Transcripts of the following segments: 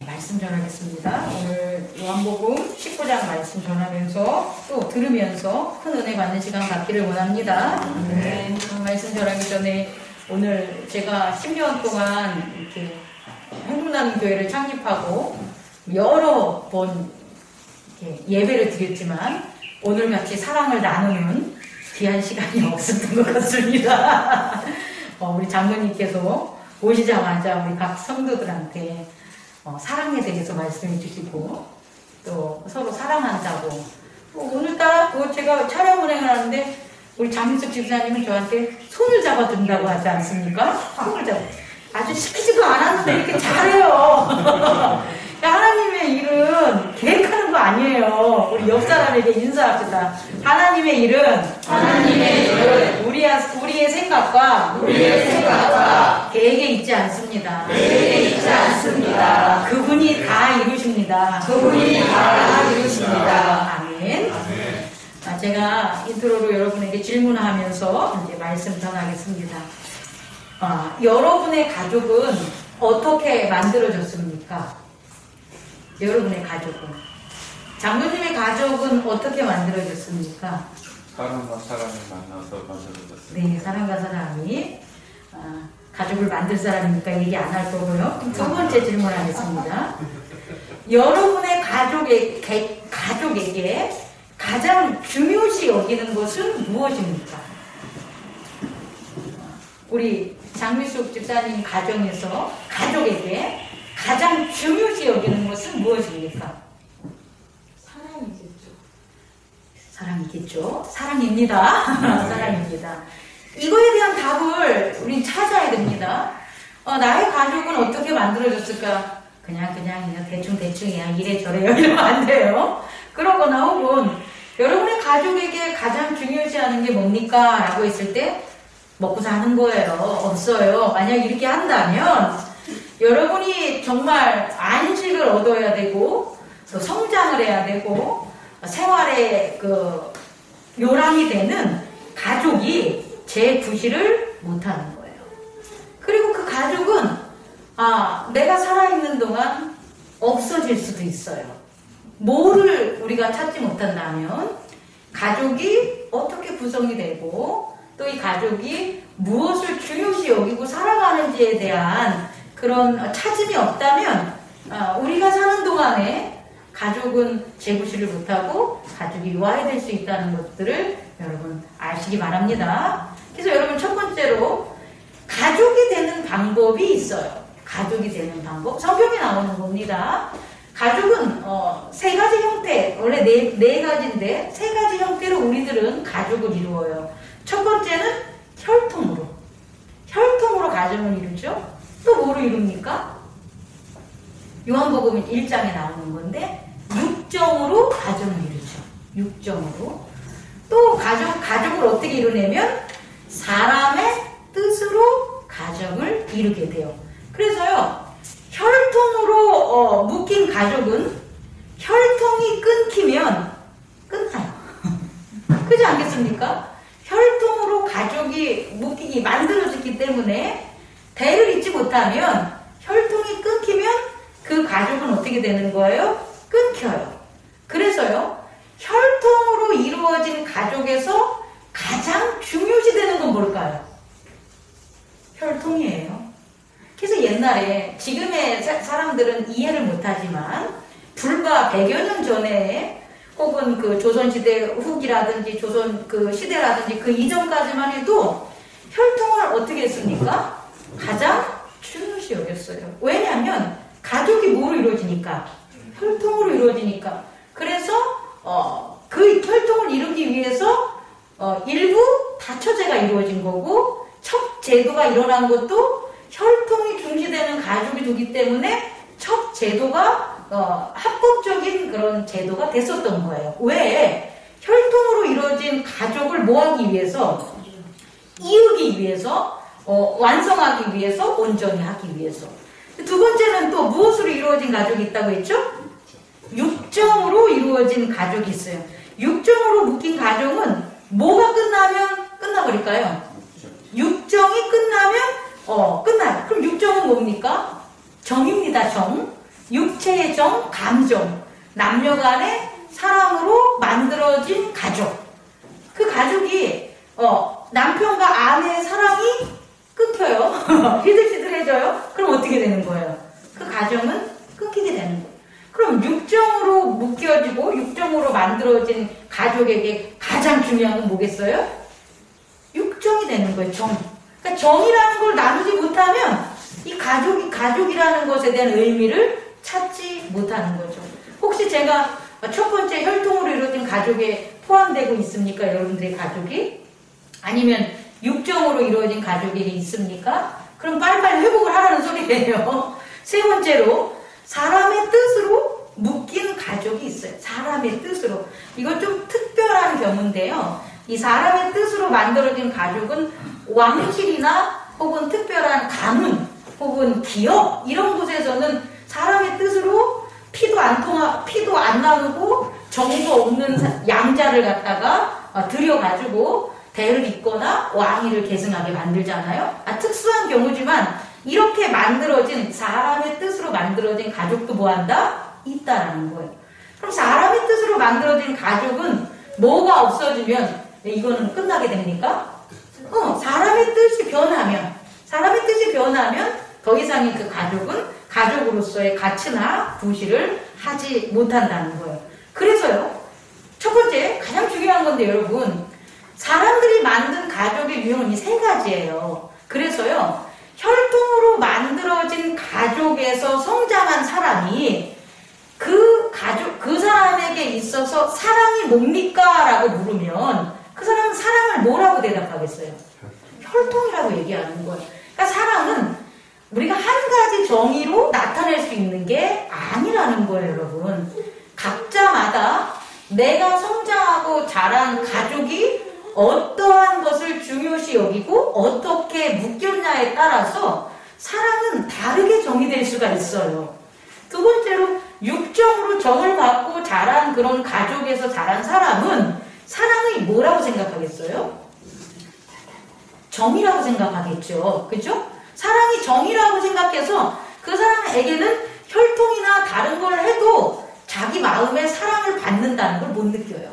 말씀 전하겠습니다. 오늘 요한복음 19장 말씀 전하면서 또 들으면서 큰 은혜 받는 시간 갖기를 원합니다. 네. 말씀 전하기 전에 오늘 제가 10년 동안 이렇게 한국나눔 교회를 창립하고 여러 번 이렇게 예배를 드렸지만 오늘같이 사랑을 나누는 귀한 시간이 없었던 것 같습니다. 우리 장로님께서 오시자마자 우리 각 성도들한테 사랑에 대해서 말씀해 주시고 또 서로 사랑한다고 오늘따라 제가 촬영 운행을 하는데 우리 장민숙 집사님은 저한테 손을 잡아준다고 하지 않습니까? 손을 잡아 아주 시키지도 않았는데 이렇게 잘해요. 하나님의 일은 계획하는 거 아니에요. 우리 옆 사람에게 인사합시다. 하나님의 일은 우리의 생각과 계획에 있지 않습니다. 그분이 다 이루십니다. 아멘. 제가 인트로로 여러분에게 질문하면서 이제 말씀 전하겠습니다. 여러분의 가족은 어떻게 만들어졌습니까? 여러분의 가족은, 장로님의 가족은 어떻게 만들어졌습니까? 사람과 사람이 만나서 만들어졌습니다. 네, 사람과 사람이 가족을 만들 사람이니까 얘기 안 할 거고요. 그럼 두 번째 질문하겠습니다. 여러분의 가족에게 가장 중요시 여기는 것은 무엇입니까? 우리 장미숙 집사님 가정에서 가족에게 가장 중요시 여기는 것은 무엇입니까? 사랑이겠죠. 사랑입니다. 사랑입니다. 이거에 대한 답을 우린 찾아야 됩니다. 나의 가족은 어떻게 만들어졌을까? 그냥 대충이야. 이래저래요. 이러면 안 돼요. 그러거나 혹은 여러분의 가족에게 가장 중요시하는 게 뭡니까? 라고 했을 때 먹고 사는 거예요. 없어요. 만약 이렇게 한다면 여러분이 정말 안식을 얻어야 되고 또 성장을 해야 되고 생활에 요람이 되는 가족이 재구실을 못하는 거예요. 그리고 그 가족은 내가 살아있는 동안 없어질 수도 있어요. 뭐를 우리가 찾지 못한다면 가족이 어떻게 구성이 되고 또 이 가족이 무엇을 중요시 여기고 살아가는지에 대한 그런 찾음이 없다면 우리가 사는 동안에 가족은 재구실을 못하고 가족이 유아해질 수 있다는 것들을 여러분 아시기 바랍니다. 그래서 여러분 첫 번째로 가족이 되는 방법이 있어요. 가족이 되는 방법. 성경에 나오는 겁니다. 가족은 세 가지 형태, 원래 네 가지인데 세 가지 형태로 우리들은 가족을 이루어요. 첫 번째는 혈통으로 가정을 이루죠. 또 뭐로 이룹니까? 요한복음 1장에 나오는 건데 육정으로 가정을 이루죠. 육정으로. 또 가족을 어떻게 이루냐면 사람의 뜻으로 가정을 이루게 돼요. 그래서요, 혈통으로 묶인 가족은 혈통이 끊기면 끝나요. 그렇지 않겠습니까? 혈통으로 가족이 만들어졌기 때문에 대를 잇지 못하면 혈통이 끊기면 그 가족은 어떻게 되는 거예요? 끊겨요. 그래서요, 혈통으로 이루어진 가족에서 가장 중요시 되는 건 뭘까요? 혈통이에요. 그래서 옛날에 지금의 사람들은 이해를 못하지만 불과 100여 년 전에 혹은 그 조선시대 후기라든지 조선 그 시대라든지 그 이전까지만 해도 혈통을 어떻게 했습니까? 가장 중요시 여겼어요. 왜냐하면 가족이 뭐로 이루어지니까? 혈통으로 이루어지니까. 그래서 그 혈통을 이루기 위해서 일부 다처제가 이루어진 거고 척제도가 일어난 것도 혈통이 중시되는 가족이 두기 때문에 척제도가 합법적인 그런 제도가 됐었던 거예요. 왜? 혈통으로 이루어진 가족을 뭐하기 위해서? 이루기 위해서, 완성하기 위해서, 온전히 하기 위해서. 두 번째는 또 무엇으로 이루어진 가족이 있다고 했죠? 육정으로 이루어진 가족이 있어요. 육정으로 묶인 가정은 뭐가 끝나면 끝나버릴까요? 육정이 끝나면 끝나요. 그럼 육정은 뭡니까? 정입니다. 정. 육체의 정, 감정, 남녀 간의 사랑으로 만들어진 가족. 그 가족이 남편과 아내의 사랑이 끊겨요. 희들희들해져요. 그럼 어떻게 되는 거예요? 그 가정은 끊기게 되는 거예요. 그럼 육정으로 묶여지고 육정으로 만들어진 가족에게 가장 중요한 건 뭐겠어요? 육정이 되는 거예요. 정. 그러니까 정이라는 걸 나누지 못하면 이 가족이라는 것에 대한 의미를 찾지 못하는 거죠. 혹시 제가 첫 번째 혈통으로 이루어진 가족에 포함되고 있습니까? 여러분들의 가족이? 아니면 육정으로 이루어진 가족이 있습니까? 그럼 빨리빨리 회복을 하라는 소리예요. 세 번째로 사람의 뜻으로 묶인 가족이 있어요. 사람의 뜻으로. 이건 좀 특별한 경우인데요. 이 사람의 뜻으로 만들어진 가족은 왕실이나 혹은 특별한 가문 혹은 기업 이런 곳에서는 사람의 뜻으로 피도 안 나누고 정도 없는 양자를 갖다가 들여가지고 대를 잇거나 왕위를 계승하게 만들잖아요. 특수한 경우지만 이렇게 만들어진 사람의 뜻으로 만들어진 가족도 뭐한다? 있다라는 거예요. 그럼 사람의 뜻으로 만들어진 가족은 뭐가 없어지면 이거는 끝나게 됩니까? 사람의 뜻이 변하면 더 이상의 그 가족은 가족으로서의 가치나 부실을 하지 못한다는 거예요. 그래서요, 첫 번째 가장 중요한 건데 여러분, 사람들이 만든 가족의 유형은 이 세 가지예요. 그래서요, 혈통으로 만들어진 가족에서 성장한 사람이 그 사람에게 있어서 사랑이 뭡니까? 라고 물으면 그 사람은 사랑을 뭐라고 대답하겠어요? 혈통이라고 얘기하는 거예요. 그러니까 사랑은 우리가 한 가지 정의로 나타낼 수 있는 게 아니라는 거예요, 여러분. 각자마다 내가 성장하고 자란 가족이 어떠한 것을 중요시 여기고 어떻게 묶였냐에 따라서 사랑은 다르게 정의될 수가 있어요. 두 번째로 육정으로 정을 받고 자란 그런 가족에서 자란 사람은 사랑이 뭐라고 생각하겠어요? 정이라고 생각하겠죠. 그죠? 사랑이 정이라고 생각해서 그 사람에게는 혈통이나 다른 걸 해도 자기 마음에 사랑을 받는다는 걸 못 느껴요.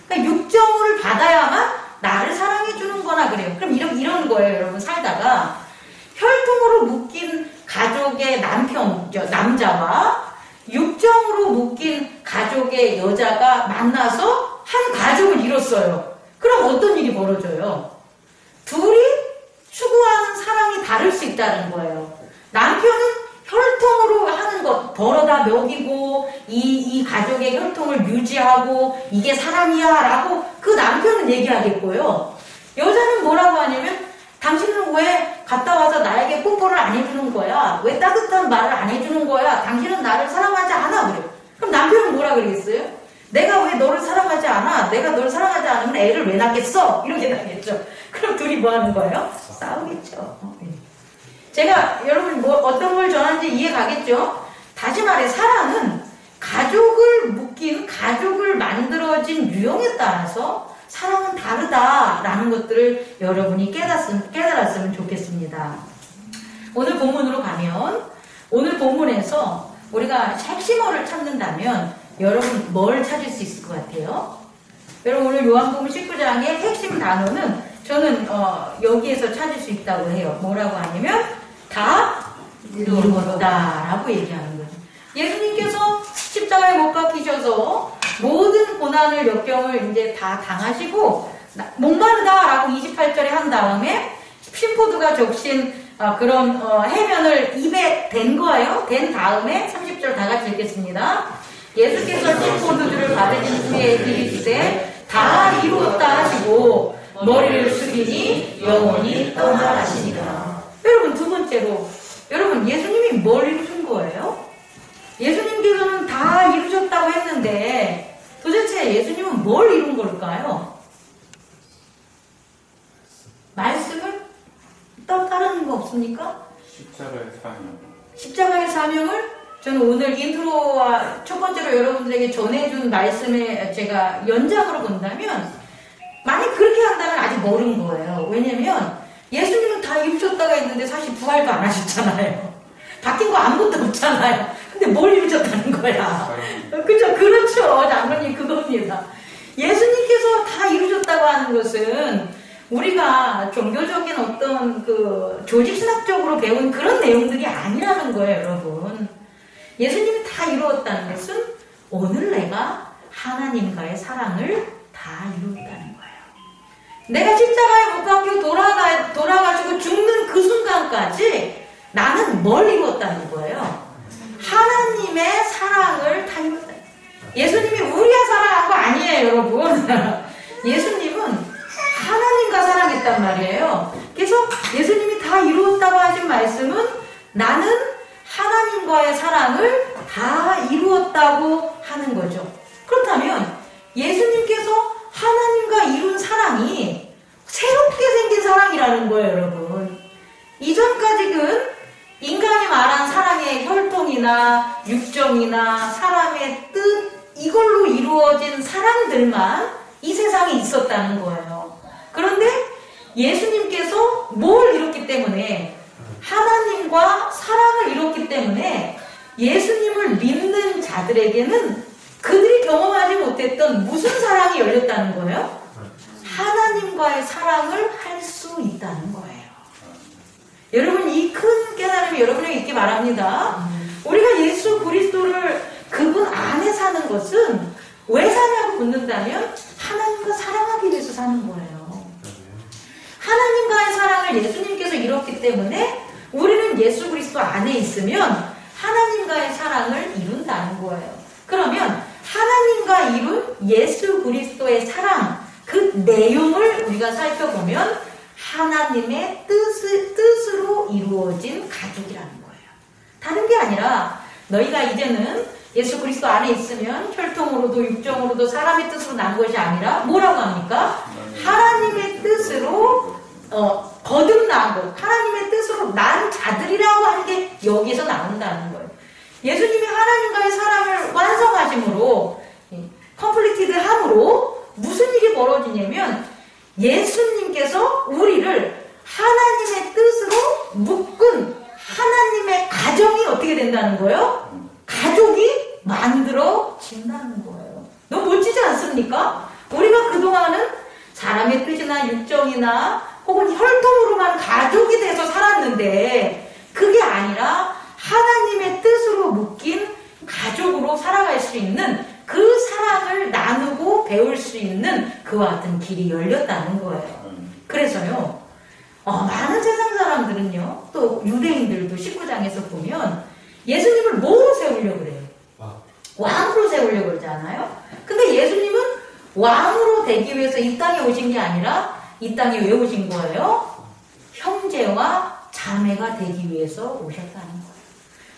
그러니까 육정을 받아야만 나를 사랑해주는 거나 그래요. 그럼 이런 거예요, 여러분. 살다가 혈통으로 묶인 가족의 남자와 육정으로 묶인 가족의 여자가 만나서 한 가족을 이뤘어요. 그럼 어떤 일이 벌어져요? 둘이 추구하는 사랑이 다를 수 있다는 거예요. 남편은 혈통으로 하는 것, 벌어다 먹이고, 이 가족의 혈통을 유지하고, 이게 사랑이야, 라고 그 남편은 얘기하겠고요. 여자는 뭐라고 하냐면, 당신은 왜 갔다 와서 나에게 뽀뽀를 안 해주는 거야? 왜 따뜻한 말을 안 해주는 거야? 당신은 나를 사랑하지 않아? 그래요. 그럼 남편은 뭐라 그러겠어요? 내가 왜 너를 사랑하지 않아? 내가 너를 사랑하지 않으면 애를 왜 낳겠어? 이렇게 하겠죠. 그럼 둘이 뭐 하는 거예요? 싸우겠죠. 제가 여러분 어떤 걸 전하는지 이해 가겠죠? 다시 말해 사랑은 가족을 묶인 가족을 만들어진 유형에 따라서 사랑은 다르다라는 것들을 여러분이 깨달았으면 좋겠습니다. 오늘 본문으로 가면 오늘 본문에서 우리가 핵심어를 찾는다면 여러분 뭘 찾을 수 있을 것 같아요? 여러분 오늘 요한복음 19장의 핵심 단어는 저는 여기에서 찾을 수 있다고 해요. 뭐라고 하냐면 다 이루었다라고 얘기하는 거죠. 예수님께서 십자가에 못 박히셔서 모든 고난을 역경을 이제 다 당하시고 목마르다라고 28절에 한 다음에 심포도가 적신 그런 해면을 입에 댄 거예요. 댄 다음에 30절 다 같이 읽겠습니다. 예수께서 심포도주를 받으신 후에 이르시되 다 이루었다 하시고 머리를 숙이니 영원히 떠나가시니라. 여러분 두 번째로 여러분 예수님이 뭘 이루신 거예요? 예수님께서는 다 이루셨다고 했는데 도대체 예수님은 뭘 이룬 걸까요? 말씀을 또 다른 거 없습니까? 십자가의 사명. 십자가의 사명을 저는 오늘 인트로와 첫 번째로 여러분들에게 전해준 말씀에 제가 연장으로 본다면 만약 그렇게 한다면 아직 모르는 거예요. 왜냐면 예수님은 다 이루셨다고 했는데 사실 부활도 안 하셨잖아요. 바뀐 거 아무것도 없잖아요. 근데 뭘 이루셨다는 거야? 그죠? 그렇죠. 장로님 그겁니다. 예수님께서 다 이루셨다고 하는 것은 우리가 종교적인 어떤 그 조직신학적으로 배운 그런 내용들이 아니라는 거예요, 여러분. 예수님이 다 이루었다는 것은 오늘 내가 하나님과의 사랑을 다 이루었다는 거예요. 내가 십자가에 못 박혀 돌아가시고 죽는 그 순간까지 나는 뭘 이루었다는 거예요? 하나님의 사랑을 다 이루었다. 예수님이 우리가 사랑한 거 아니에요, 여러분. 예수님은 하나님과 사랑했단 말이에요. 그래서 예수님이 다 이루었다고 하신 말씀은 나는 하나님과의 사랑을 다 이루었다고 하는 거죠. 그렇다면 예수님께서 하나님과 이룬 사랑이 새롭게 생긴 사랑이라는 거예요, 여러분. 이전까지는 인간이 말한 사랑의 혈통이나 육정이나 사람의 뜻 이걸로 이루어진 사랑들만 이 세상에 있었다는 거예요. 그런데 예수님께서 뭘 이뤘기 때문에 하나님과 사랑을 이뤘기 때문에 예수님을 믿는 자들에게는 그들이 경험하지 못했던 무슨 사랑이 열렸다는 거예요? 하나님과의 사랑을 할 수 있다는 거예요. 여러분 이 큰 깨달음이 여러분에게 있기 바랍니다. 우리가 예수 그리스도를 그분 안에 사는 것은 왜 사냐고 묻는다면 하나님과 사랑하기 위해서 사는 거예요. 하나님과의 사랑을 예수님께서 이뤘기 때문에 우리는 예수 그리스도 안에 있으면 하나님과의 사랑을 이룬다는 거예요. 그러면 하나님과 이룬 예수 그리스도의 사랑 그 내용을 우리가 살펴보면 하나님의 뜻으로 이루어진 가족이라는 거예요. 다른 게 아니라 너희가 이제는 예수 그리스도 안에 있으면 혈통으로도 육정으로도 사람의 뜻으로 난 것이 아니라 뭐라고 합니까? 하나님의 뜻으로 거듭난 것, 하나님의 뜻으로 난 자들이라고 하는 게 여기서 나온다는 거예요. 예수님이 하나님과의 사랑을 완성하심으로 컴플리티드 함으로 무슨 일이 벌어지냐면 예수님께서 우리를 하나님의 뜻으로 묶은 하나님의 가정이 어떻게 된다는 거예요? 가족이 만들어진다는 거예요. 너무 멋지지 않습니까? 우리가 그동안은 사람의 뜻이나 육정이나 혹은 혈통으로만 가족이 돼서 살았는데 그게 아니라 하나님의 뜻으로 묶인 가족으로 살아갈 수 있는 그 사랑을 나누고 배울 수 있는 그와 같은 길이 열렸다는 거예요. 그래서요, 많은 세상 사람들은요, 또 유대인들도 19장에서 보면 예수님을 뭐로 세우려고 그래요? 왕으로 세우려고 그러잖아요? 근데 예수님은 왕으로 되기 위해서 이 땅에 오신 게 아니라 이 땅에 왜 오신 거예요? 형제와 자매가 되기 위해서 오셨다는 거예요.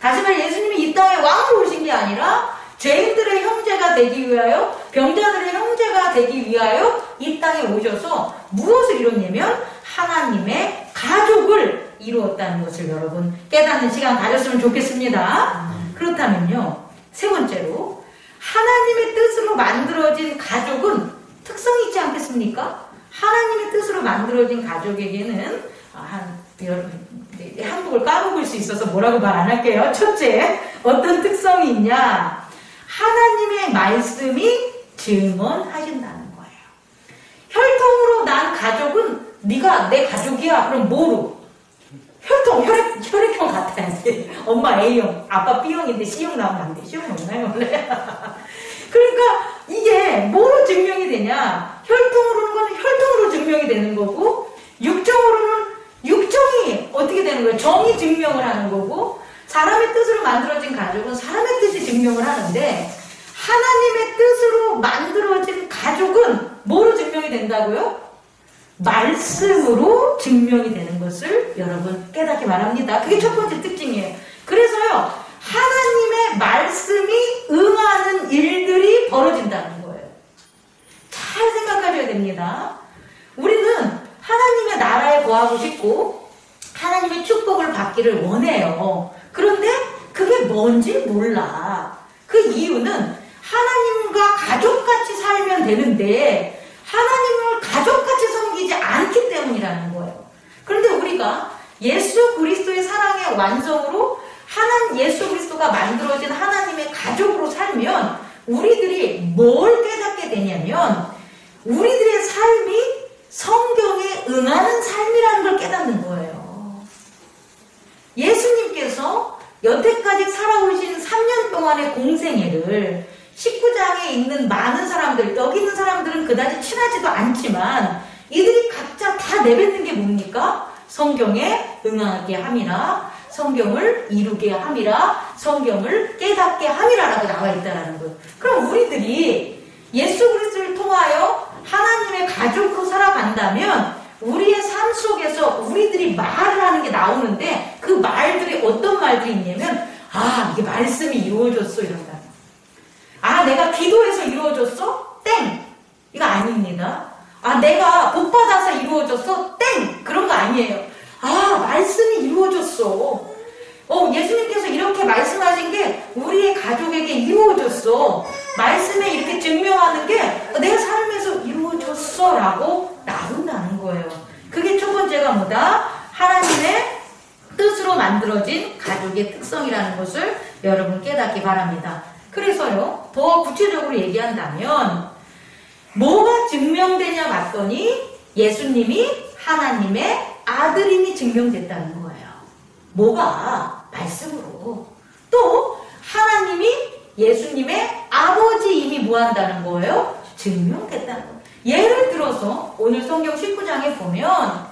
다시 말해 예수님이 이 땅에 왕으로 오신 게 아니라 죄인들의 형제가 되기 위하여 병자들의 형제가 되기 위하여 이 땅에 오셔서 무엇을 이뤘냐면 하나님의 가족을 이루었다는 것을 여러분 깨닫는 시간 가졌으면 좋겠습니다. 그렇다면요, 세 번째로 하나님의 뜻으로 만들어진 가족은 특성이 있지 않겠습니까? 하나님의 뜻으로 만들어진 가족에게는 한국을 까먹을 수 있어서 뭐라고 말 안 할게요. 첫째, 어떤 특성이 있냐? 하나님의 말씀이 증언하신다는 거예요. 혈통으로 난 가족은 네가 내 가족이야. 그럼 뭐로? 혈액형 같아야지. 엄마 A형, 아빠 B형인데 C형 나오면 안 돼. C형 없나요 원래? 그러니까 이게 뭐로 증명이 되냐? 혈통으로는 건 혈통으로 증명이 되는 거고 육정으로는 육정이 어떻게 되는 거예요? 정이 증명을 하는 거고 사람의 뜻으로 만들어진 가족은 사람의 뜻이 증명을 하는데 하나님의 뜻으로 만들어진 가족은 뭐로 증명이 된다고요? 말씀으로 증명이 되는 것을 여러분 깨닫기 바랍니다. 그게 첫 번째 특징이에요. 그래서요, 하나님의 말씀이 응하는 일들이 벌어진다는 거예요. 잘 생각하셔야 됩니다. 우리는 하나님의 나라에 거하고 싶고 하나님의 축복을 받기를 원해요. 그런데 그게 뭔지 몰라. 그 이유는 하나님과 가족같이 살면 되는데 하나님을 가족같이 섬기지 않기 때문이라는 거예요. 그런데 우리가 예수 그리스도의 사랑의 완성으로 예수 그리스도가 만들어진 하나님의 가족으로 살면 우리들이 뭘 깨닫게 되냐면 우리들의 삶이 성경에 응하는 삶이라는 걸 깨닫는 거예요. 예수님께서 여태까지 살아오신 3년 동안의 공생애를 19장에 있는 많은 사람들, 여기 있는 사람들은 그다지 친하지도 않지만 이들이 각자 다 내뱉는 게 뭡니까? 성경에 응하게 함이라, 성경을 이루게 함이라, 성경을 깨닫게 함이라라고 나와 있다는 거예요. 그럼 우리들이 예수 그리스도를 통하여 하나님의 가족으로 살아간다면 우리의 삶 속에서 우리들이 말을 하는 게 나오는데 그 말들이 어떤 말들이 있냐면 이게 말씀이 이루어졌어 이런다. 내가 기도해서 이루어졌어? 땡! 이거 아닙니다. 내가 복받아서 이루어졌어? 땡! 그런 거 아니에요. 말씀이 이루어졌어. 예수님께서 이렇게 말씀하신 게 우리의 가족에게 이루어졌어. 말씀에 이렇게 증명하는 게 내 삶에서 이루어졌어 라고 나온다는 거예요. 그게 첫 번째가 뭐다? 하나님의 뜻으로 만들어진 가족의 특성이라는 것을 여러분 깨닫기 바랍니다. 그래서요, 더 구체적으로 얘기한다면 뭐가 증명되냐 봤더니 예수님이 하나님의 아들임이 증명됐다는 거예요. 뭐가? 말씀으로. 또 하나님이 예수님의 아버지임이 뭐한다는 거예요? 증명됐다는 거예요. 예를 들어서 오늘 성경 19장에 보면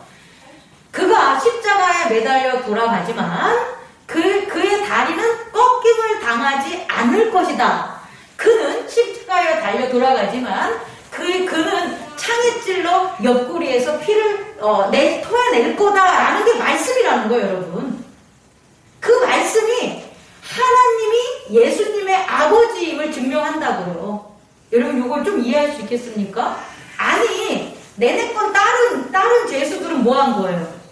그가 십자가에 매달려 돌아가지만 그의 다리는 꺾임을 당하지 않을 것이다. 그는 십자가에 달려 돌아가지만 그는 창에 찔러 옆구리에서 피를 토해낼 거다라는 게 말씀이라는 거예요, 여러분. 그 말씀이 하나님이 예수님의 아버지임을 증명한다고요. 여러분 이걸 좀 이해할 수 있겠습니까? 아니 내내 건 다른 죄수들은 뭐 한 거예요?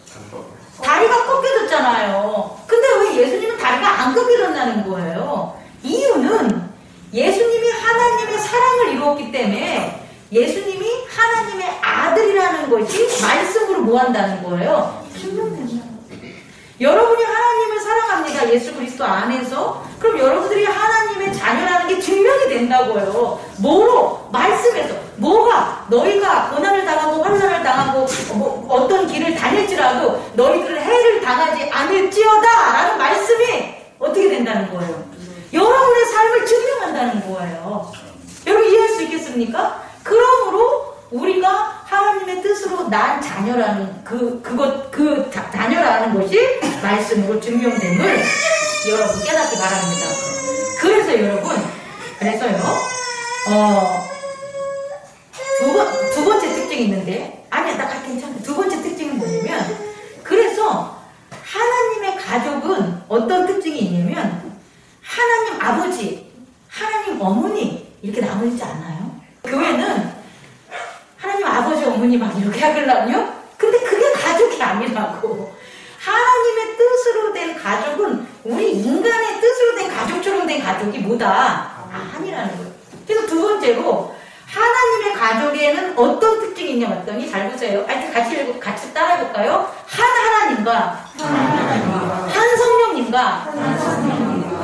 다리가 꺾여졌잖아요. 근데 왜 예수님은 다리가 안 꺾여졌다는 거예요? 이유는 예수님이 하나님의 사랑을 이루었기 때문에 예수님이 하나님의 아들이라는 것이 말씀으로 뭐 한다는 거예요? 증명된다는 거예요. 여러분이 하나님을 사랑합니다. 예수 그리스도 안에서. 그럼 여러분들이 하나님의 자녀라는 게 증명이 된다고요. 뭐로? 말씀에서. 뭐가? 너희가 고난을 당하고 환난을 당하고 어떤 길을 다닐지라도 너희들은 해를 당하지 않을지어다 라는 말씀이 어떻게 된다는 거예요? 여러분의 삶을 증명한다는 거예요. 여러분 이해할 수 있겠습니까? 그러므로 우리가 하나님의 뜻으로 난 자녀라는 자녀라는 것이 말씀으로 증명됨을 여러분 깨닫기 바랍니다. 그래서요, 두 번째 특징이 있는데, 괜찮아. 두 번째 특징은 뭐냐면, 그래서 하나님의 가족은 어떤 특징이 있냐면, 하나님 아버지, 하나님 어머니, 이렇게 나누지 않아요? 교회는 하나님 아버지, 어머니 막 이렇게 하길라요? 근데 그게 가족이 아니라고. 하나님의 뜻으로 된 가족은 우리 인간의 뜻으로 된 가족처럼 된 가족이 뭐다? 아니라는 거예요. 그래서 두 번째로 하나님의 가족에는 어떤 특징이 있냐 봤더니 잘 보세요. 같이 따라해볼까요? 한 하나님과 한 성령님과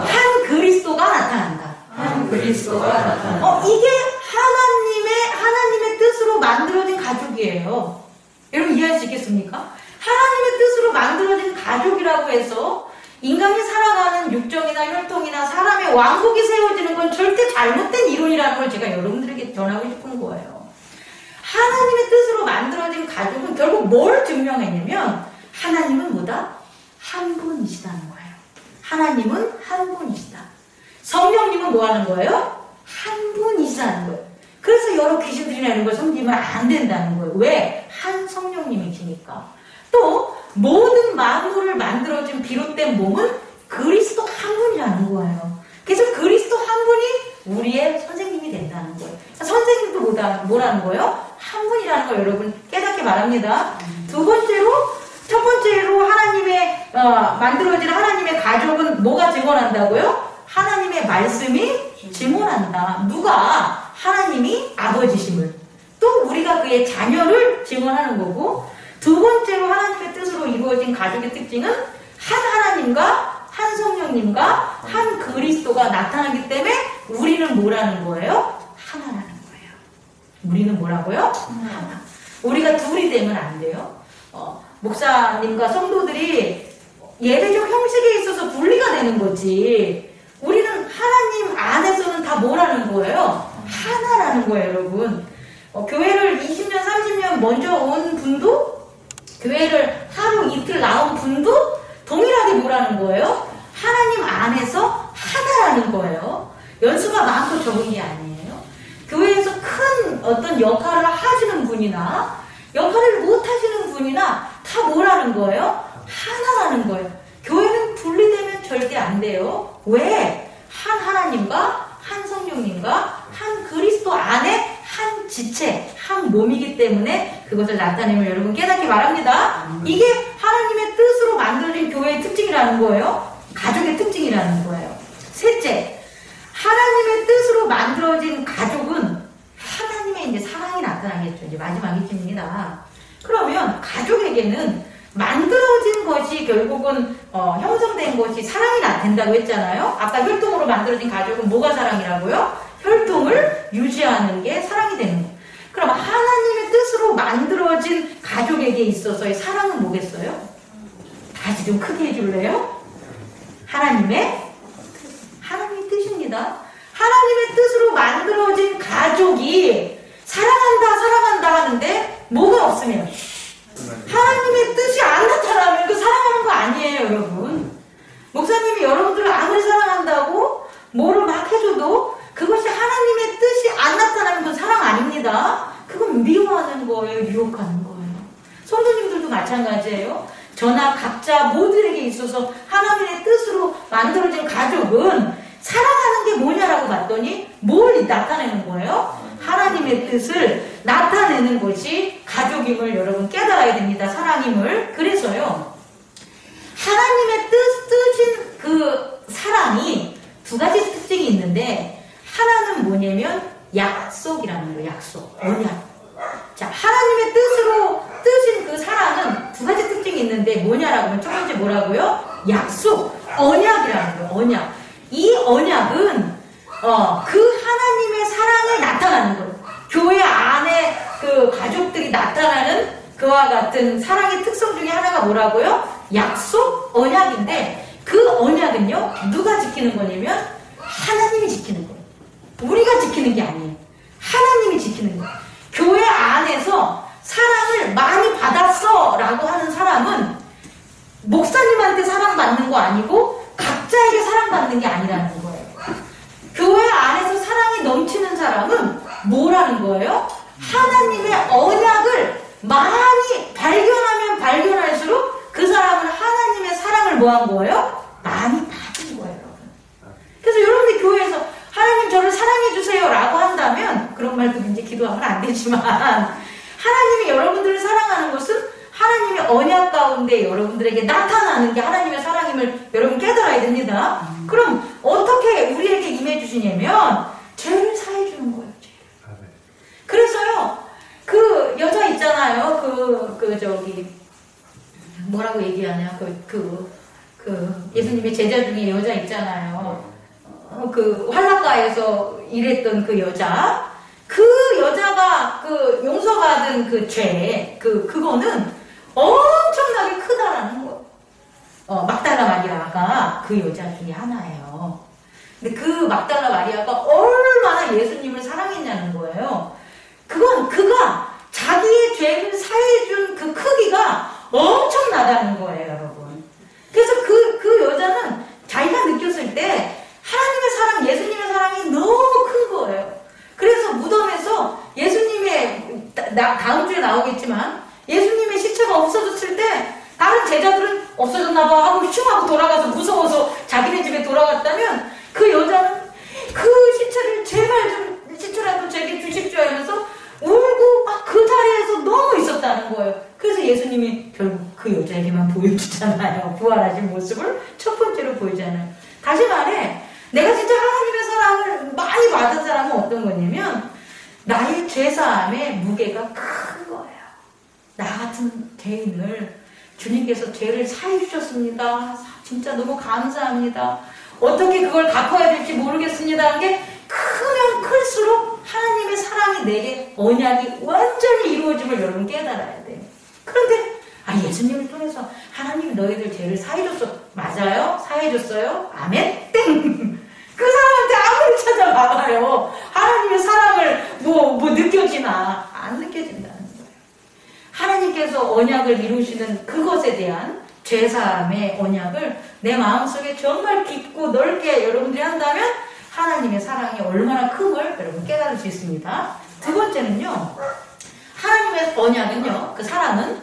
한 그리스도가 나타난다. 이게 하나님의 뜻으로 만들어진 가족이에요. 여러분 이해할 수 있겠습니까? 하나님의 뜻으로 만들어진 가족이라고 해서 인간이 살아가는 육정이나 혈통이나 사람의 왕국이 세워지는 건 절대 잘못된 이론이라는 걸 제가 여러분들에게 전하고 싶은 거예요. 하나님의 뜻으로 만들어진 가족은 결국 뭘 증명했냐면 하나님은 뭐다? 한 분이시다는 거예요. 하나님은 한 분이시다. 성령님은 뭐 하는 거예요? 한 분이시다는 거예요. 그래서 여러 귀신들이나 이런 걸 섬기면 안 된다는 거예요. 왜? 한 성령님이시니까. 또 모든 만물을 만들어진 비롯된 몸은 그리스도 한 분이라는 거예요. 그래서 그리스도 한 분이 우리의 선생님이 된다는 거예요. 선생님도 뭐라는 거예요? 한 분이라는 거 여러분 깨닫기 바랍니다. 첫 번째로 하나님의 만들어진 하나님의 가족은 뭐가 증언한다고요? 하나님의 말씀이 증언한다. 누가? 하나님이 아버지심을. 또 우리가 그의 자녀를 증언하는 거고, 두 번째로 하나님의 뜻으로 이루어진 가족의 특징은 한 하나님과 한 성령님과 한 그리스도가 나타나기 때문에 우리는 뭐라는 거예요? 하나라는 거예요. 우리는 뭐라고요? 하나. 우리가 둘이 되면 안 돼요. 목사님과 성도들이 예배적 형식에 있어서 분리가 되는 거지. 우리는 하나님 안에서는 다 뭐라는 거예요? 하나라는 거예요, 여러분. 교회를 20년, 30년 먼저 온 분도, 교회를 하루 이틀 나온 분도 동일하게 뭐라는 거예요? 하나님 안에서 하나라는 거예요. 연수가 많고 적은 게 아니에요. 교회에서 큰 어떤 역할을 하시는 분이나 역할을 못 하시는 분이나 다 뭐라는 거예요? 하나라는 거예요. 교회는 분리되면 절대 안 돼요. 왜? 한 하나님과 한 성령님과 한 그리스도 안에 한 지체, 한 몸이기 때문에 그것을 나타내면 여러분 깨닫기 바랍니다. 이게 하나님의 뜻으로 만들어진 교회의 특징이라는 거예요. 가족의 특징이라는 거예요. 셋째, 하나님의 뜻으로 만들어진 가족은 하나님의 이제 사랑이 나타나겠죠. 이제 마지막 이쯤입니다. 그러면 가족에게는 만들어진 것이 결국은 형성된 것이 사랑이 된다고 했잖아요. 아까 혈통으로 만들어진 가족은 뭐가 사랑이라고요? 혈통을 유지하는 게 사랑이 되는 거예요. 그럼 하나님의 뜻으로 만들어진 가족에게 있어서의 사랑은 뭐겠어요? 다시 좀 크게 해줄래요? 하나님의 뜻입니다. 하나님의 뜻으로 만들어진 가족이 사랑한다 하는데 뭐가 없으면 하나님의 뜻이 안 나타나면 그 사랑하는 거 아니에요, 여러분. 목사님이 여러분들을 아무리 사랑한다고 뭐를 막 해줘도 그것이 하나님의 뜻이 안 나타나면 그건 사랑 아닙니다. 그건 미워하는 거예요, 유혹하는 거예요. 성도님들도 마찬가지예요. 저나 각자 모두에게 있어서 하나님의 뜻으로 만들어진 가족은 사랑하는 게 뭐냐라고 봤더니 뭘 나타내는 거예요? 하나님의 뜻을 나타내는 것이 가족임을 여러분 깨달아야 됩니다. 사랑임을. 그래서요, 하나님의 뜻인 그 사랑이 두 가지 특징이 있는데, 하나는 뭐냐면 약속이라는 거예요. 약속, 언약. 자, 하나님의 뜻인 그 사랑은 두 가지 특징이 있는데 뭐냐라고 하면 첫 번째 뭐라고요? 약속, 언약이라는 거예요. 언약. 이 언약은 그 하나님의 사랑이 나타나는 거예요. 교회 안에 그 가족들이 나타나는 그와 같은 사랑의 특성 중에 하나가 뭐라고요? 약속, 언약인데 그 언약은요, 누가 지키는 거냐면 하나님이 지키는 거예요. 우리가 지키는 게 아니에요. 하나님이 지키는 거예요. 교회 안에서 사랑을 많이 받았어 라고 하는 사람은 목사님한테 사랑받는 거 아니고 각자에게 사랑받는 게 아니라는 거예요. 교회 안에서 사랑이 넘치는 사람은 뭐라는 거예요? 하나님의 언약을 많이 발견하면 발견할수록 그 사람은 하나님의 사랑을 뭐한 거예요? 많이 받은 거예요, 여러분. 그래서 여러분들 교회에서 하나님 저를 사랑해주세요 라고 한다면, 그런 말도 이제 기도하면 안 되지만, 하나님이 여러분들을 사랑하는 것은 하나님의 언약 가운데 여러분들에게 나타나는 게 하나님의 사랑임을 여러분 깨달아야 됩니다. 그럼 어떻게 우리에게 임해주시냐면 죄를 사해주는 거예요. 죄를. 그래서요, 그 여자 있잖아요. 뭐라고 얘기하냐. 예수님의 제자 중에 여자 있잖아요. 그 환락가에서 일했던 그 여자. 그 여자가 그 용서받은 그 죄, 그거는 엄청나게 크다라는 거예요. 막달라 마리아가 그 여자 중에 하나예요. 근데 그 막달라 마리아가 얼마나 예수님을 사랑했냐는 거예요. 그건 그가 자기의 죄를 사해준 그 크기가 엄청나다는 거예요, 여러분. 그래서 그 여자는 자기가 느꼈을 때 하나님의 사랑, 예수님의 사랑이 너무 큰 거예요. 그래서 무덤에서 예수님의, 다음 주에 나오겠지만, 예수님의 시체가 없어졌을 때, 다른 제자들은 없어졌나봐 하고 슝 하고 돌아가서 무서워서 자기네 집에 돌아갔다면, 그 여자는 그 시체를 제발 좀 시체라도 제게 주십시오 하면서 울고 막 그 자리에서 너무 있었다는 거예요. 그래서 예수님이 결국 그 여자에게만 보여주잖아요. 부활하신 모습을 첫 번째로 보이잖아요. 다시 말해, 내가 진짜 하나님의 사랑을 많이 받은 사람은 어떤 거냐면 나의 죄사함의 무게가 큰 거예요. 나 같은 죄인을 주님께서 죄를 사해 주셨습니다. 진짜 너무 감사합니다. 어떻게 그걸 갚아야 될지 모르겠습니다. 한 게 크면 클수록 하나님의 사랑이 내게 언약이 완전히 이루어짐을 여러분 깨달아야 돼요. 그런데 예수님을 통해서 하나님이 너희들 죄를 사해줬어. 맞아요? 사해줬어요? 아멘? 땡! 그 사람한테 아무리 찾아봐봐요. 하나님의 사랑을 느껴지나? 안 느껴진다는 거예요. 하나님께서 언약을 이루시는 그것에 대한 죄사함의 언약을 내 마음속에 정말 깊고 넓게 여러분들이 한다면 하나님의 사랑이 얼마나 큰걸 여러분 깨달을 수 있습니다. 두 번째는요. 하나님의 언약은요. 그 사랑은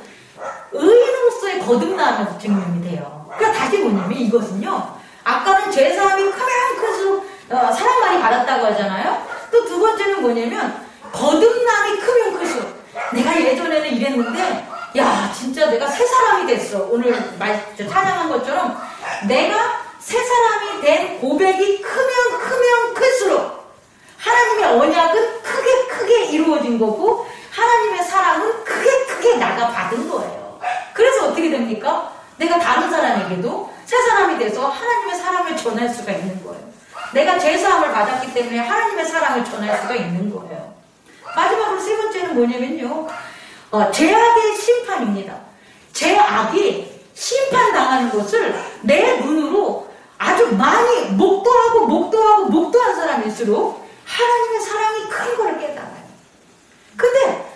의인으로서의 거듭남의 증명이 돼요. 그러니까 다시 뭐냐면 이것은요. 아까는 죄사함이 크면 클수록 사랑 많이 받았다고 하잖아요. 또 두 번째는 뭐냐면 거듭남이 크면 클수록 내가 예전에는 이랬는데 야 진짜 내가 새 사람이 됐어. 오늘 찬양한 것처럼 내가 새 사람이 된 고백이 크면 클수록 하나님의 언약은 크게 이루어진 거고 하나님의 사랑은 크게 나가 받은 거예요. 그래서 어떻게 됩니까? 내가 다른 사람에게도 새 사람이 돼서 하나님의 사랑을 전할 수가 있는 거예요. 내가 죄사함을 받았기 때문에 하나님의 사랑을 전할 수가 있는 거예요. 마지막으로 세 번째는 뭐냐면요. 죄악의 심판입니다. 죄악이 심판당하는 것을 내 눈으로 아주 많이 목도한 사람일수록 하나님의 사랑이 큰 걸 깨달아요. 근데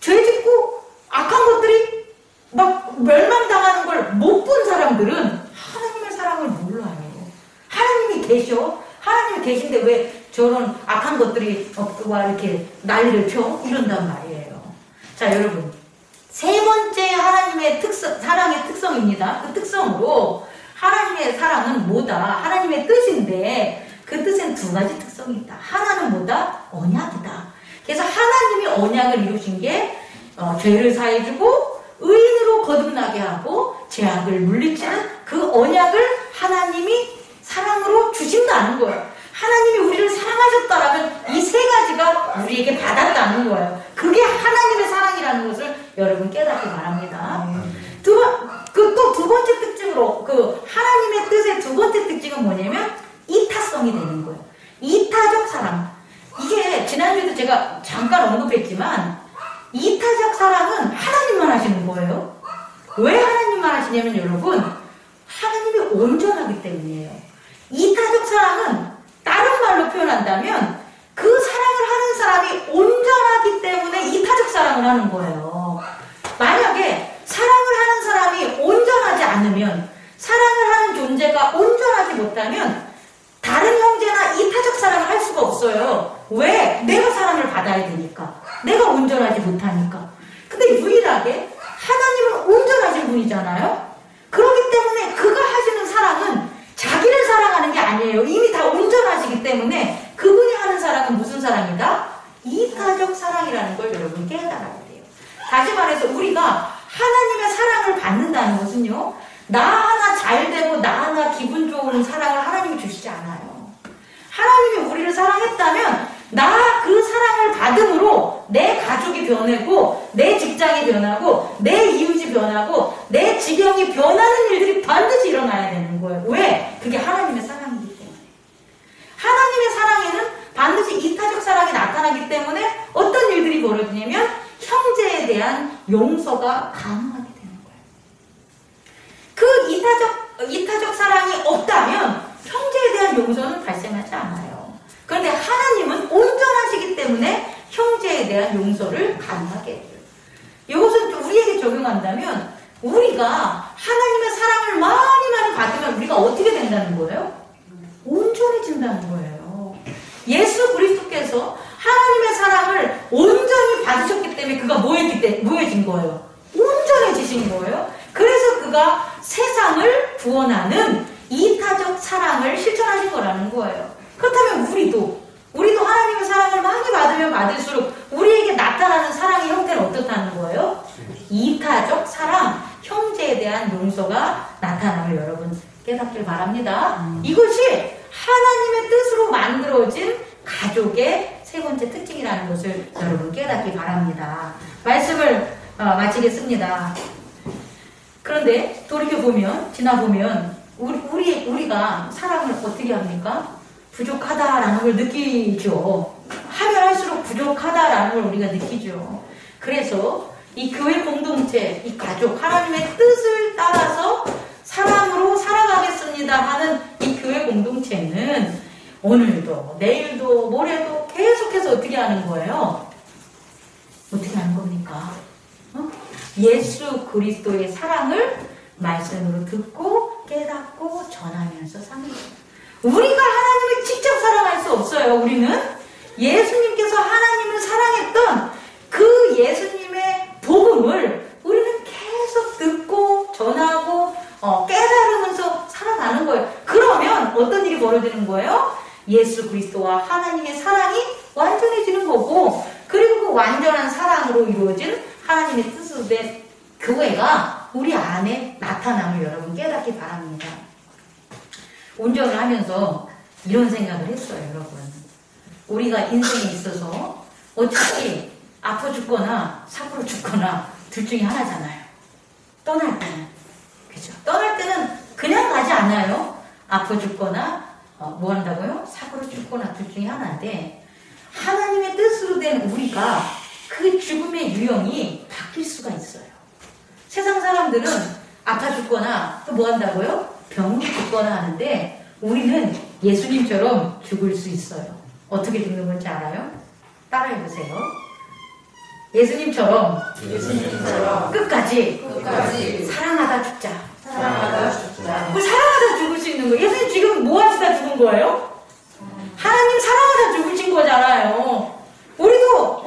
죄 짓고 악한 것들이 막 멸망당하는 걸 못 본 사람들은 하나님의 사랑을 몰라요. 하나님이 계셔. 하나님이 계신데 왜 저런 악한 것들이 이렇게 난리를 펴? 이런단 말이에요. 자, 여러분. 세 번째 하나님의 사랑의 특성입니다. 그 특성으로 하나님의 사랑은 뭐다? 하나님의 뜻인데 그 뜻엔 두 가지 특성이 있다. 하나는 뭐다? 언약이다. 그래서 하나님이 언약을 이루신 게 죄를 사해주고 의인으로 거듭나게 하고 죄악을 물리치는 그 언약을 하나님이 사랑으로 주신다는 거예요. 하나님이 우리를 사랑하셨다라면 이 세 가지가 우리에게 받았다는 거예요. 그게 하나님의 사랑이라는 것을 여러분 깨닫기 바랍니다. 또 두 번째 특징으로 하나님의 뜻의 두 번째 특징은 뭐냐면 이타성이 되는 거예요. 이타적 사랑. 이게 지난주에도 제가 잠깐 언급했지만 이타적 사랑은 하나님만 하시는 거예요. 왜 하나님만 하시냐면 여러분 하나님이 온전하기 때문이에요. 이타적 사랑은 다른 말로 표현한다면 그 사랑을 하는 사람이 온전하기 때문에 이타적 사랑을 하는 거예요. 만약에 사랑을 하는 사람이 온전하지 않으면 사랑을 하는 존재가 온전하지 못하면 다른 형제나 이타적 사랑을 할 수가 없어요. 왜? 내가 사랑을 받아야 되니까. 내가 온전하지 못하니까. 근데 유일하게 하나님은 온전하신 분이잖아요. 그렇기 때문에 그가 하시는 사랑은 자기를 사랑하는 게 아니에요. 이미 다 온전하시기 때문에 그분이 하는 사랑은 무슨 사랑이다? 이타적 사랑이라는 걸 여러분 깨달아야 돼요. 다시 말해서 우리가 하나님의 사랑을 받는다는 것은요. 나 하나 잘 되고 나 하나 기분 좋은 사랑을 하나님이 주시지 않아요. 하나님이 우리를 사랑했다면 나 그 사랑을 받음으로 내 가족이 변하고 내 직장이 변하고 내 이웃이 변하고 내 지경이 변하는 일들이 반드시 일어나야 되는 거예요. 왜? 그게 하나님의 사랑이기 때문에. 하나님의 사랑에는 반드시 이타적 사랑이 나타나기 때문에 어떤 일들이 벌어지냐면 형제에 대한 용서가 가능하게 되는 거예요. 그 이타적 사랑이 없다면 형제에 대한 용서는 발생하지 않아요. 그런데 하나님은 온전하시기 때문에 형제에 대한 용서를 가능하게 해줘요. 이것은 좀 우리에게 적용한다면 우리가 하나님의 사랑을 많이 받으면 우리가 어떻게 된다는 거예요? 온전해진다는 거예요. 예수 그리스도께서 하나님의 사랑을 온전히 받으셨기 때문에 그가 뭐해진 거예요? 온전해지신 거예요. 그래서 그가 세상을 구원하는 이타적 사랑을 실천하신 거라는 거예요. 그렇다면 우리도 하나님의 사랑을 많이 받으면 받을수록 우리에게 나타나는 사랑의 형태는 어떻다는 거예요? 이타적 사랑, 형제에 대한 용서가 나타남을 여러분 깨닫길 바랍니다. 이것이 하나님의 뜻으로 만들어진 가족의 세 번째 특징이라는 것을 여러분 깨닫기 바랍니다. 말씀을 마치겠습니다. 그런데 지나보면 우리가 사랑을 어떻게 합니까? 부족하다라는 걸 느끼죠. 하면 할수록 부족하다라는 걸 우리가 느끼죠. 그래서 이 교회 공동체, 이 가족, 하나님의 뜻을 따라서 사랑으로 살아가겠습니다 하는 이 교회 공동체는 오늘도, 내일도, 모레도 계속해서 어떻게 하는 거예요? 어떻게 하는 겁니까? 예수 그리스도의 사랑을 말씀으로 듣고 깨닫고 전하면서 사는 거예요. 우리가 하나님을 직접 사랑할 수 없어요. 우리는 예수님께서 하나님을 사랑했던 그 예수님의 복음을 우리는 계속 듣고 전하고 깨달으면서 살아가는 거예요. 그러면 어떤 일이 벌어지는 거예요? 예수 그리스도와 하나님의 사랑이 완전해지는 거고, 그리고 그 완전한 사랑으로 이루어진 하나님의 뜻으로 된 교회가 우리 안에 나타남을 여러분 깨닫기 바랍니다. 운전을 하면서 이런 생각을 했어요, 여러분. 우리가 인생에 있어서 어차피 아파 죽거나 사고로 죽거나 둘 중에 하나잖아요. 떠날 때는. 그죠? 떠날 때는 그냥 가지 않아요. 아파 죽거나 뭐 한다고요? 사고로 죽거나 둘 중에 하나인데, 하나님의 뜻으로 된 우리가 그 죽음의 유형이 바뀔 수가 있어요. 세상 사람들은 아파 죽거나 또 뭐 한다고요? 병으로 죽거나 하는데, 우리는 예수님처럼 죽을 수 있어요. 어떻게 죽는 건지 알아요? 따라해보세요. 예수님처럼 끝까지 사랑하다 죽자. 사랑하다 죽을 수 있는 거예요. 예수님 지금 뭐 하시다 죽은 거예요? 하나님 사랑하다 죽으신 거잖아요. 우리도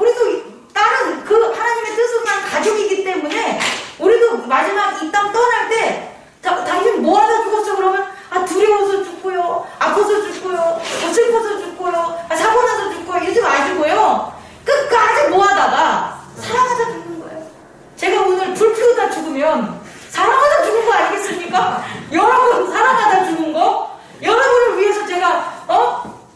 다른 그 하나님의 뜻으로 난 가족이기 때문에 우리도 마지막 이 땅 떠날 때 당신 뭐 하다 죽었어? 그러면 두려워서 죽고요, 아파서 죽고요, 슬퍼서 죽고요, 사고 나서 죽고요, 이러지 마시고요. 끝까지 뭐 하다가 사랑하다 죽는 거예요. 제가 오늘 불 피우다 죽으면 사랑하다 죽은 거 아니겠습니까? 여러분 사랑하다 죽은 거? 여러분을 위해서 제가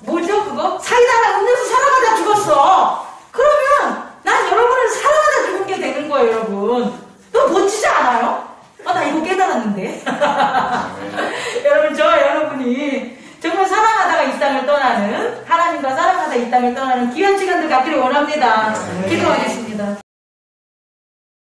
뭐죠 그거? 사이다나 음료수 사랑하다 죽었어. 그러면 난 여러분을 사랑하다 죽은 게 되는 거예요, 여러분. 너무 멋지지 않아요? 나 이거 깨달았는데. 여러분, 여러분이 정말 사랑하다가 이 땅을 떠나는, 하나님과 사랑하다 이 땅을 떠나는 귀한 시간들 갖기를 원합니다. 기도하겠습니다.